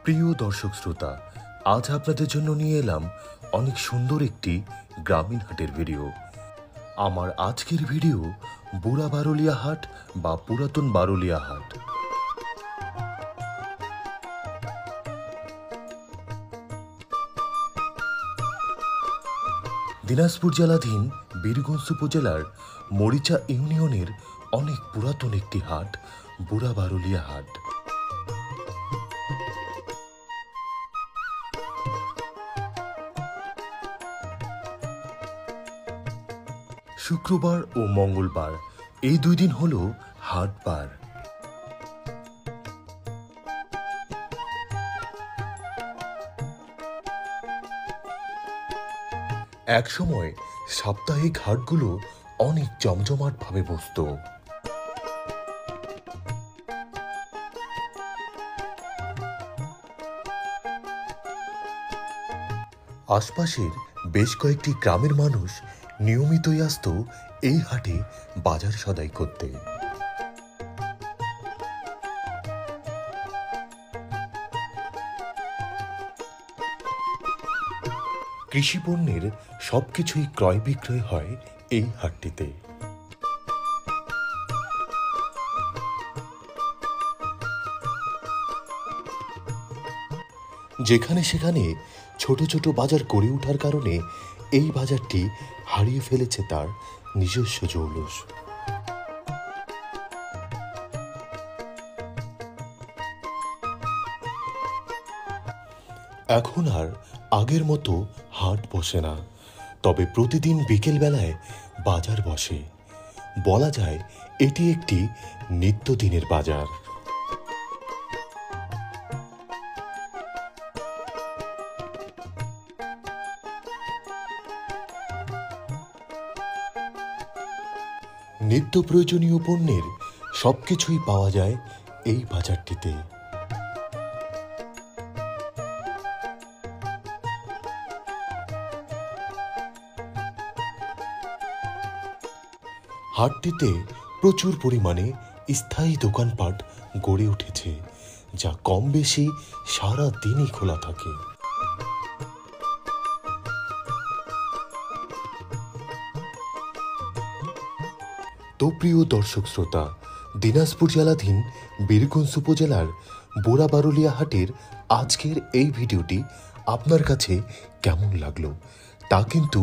প্রিয় দর্শক শ্রোতা, আজ আপনাদের জন্য নিয়ে এলাম অনেক সুন্দর একটি গ্রামীণ হাটের ভিডিও। আমার আজকের ভিডিও বুড়া বারুলিয়া হাট বা পুরাতন বারুলিয়া হাট। দিনাজপুর জেলাধীন বীরগঞ্জ উপজেলার মরিচা ইউনিয়নের অনেক পুরাতন একটি হাট বুড়া বারুলিয়া হাট। শুক্রবার ও মঙ্গলবার এই দুই দিন হলো হাটবার। একসময় সাপ্তাহিক হাটগুলো অনেক জমজমাট ভাবে বসত। আশপাশের বেশ কয়েকটি গ্রামের মানুষ নিয়মিতই আসত এই হাটে বাজার সদাই করতে। কৃষি পণ্যের সবকিছুই ক্রয় বিক্রয় হয় এই হাটটিতে। যেখানে সেখানে ছোট ছোট বাজার গড়ে ওঠার কারণে এই বাজারটি হারিয়ে ফেলেছে তার নিজস্ব জৌলুস। এখন আর আগের মতো হাট বসে না, তবে প্রতিদিন বিকেল বেলায় বাজার বসে। বলা যায় এটি একটি নিত্যদিনের বাজার। নিত্য প্রয়োজনীয় পণ্যের সবকিছুই পাওয়া যায় এই বাজারটিতে। হাটটিতে প্রচুর পরিমাণে স্থায়ী দোকানপাট গড়ে উঠেছে, যা কম বেশি সারা দিনই খোলা থাকে। তো প্রিয় দর্শক শ্রোতা, দিনাজপুর জেলাধীন বীরগঞ্জ উপজেলার বুড়া বারুলিয়া হাটের আজকের এই ভিডিওটি আপনার কাছে কেমন লাগলো তা কিন্তু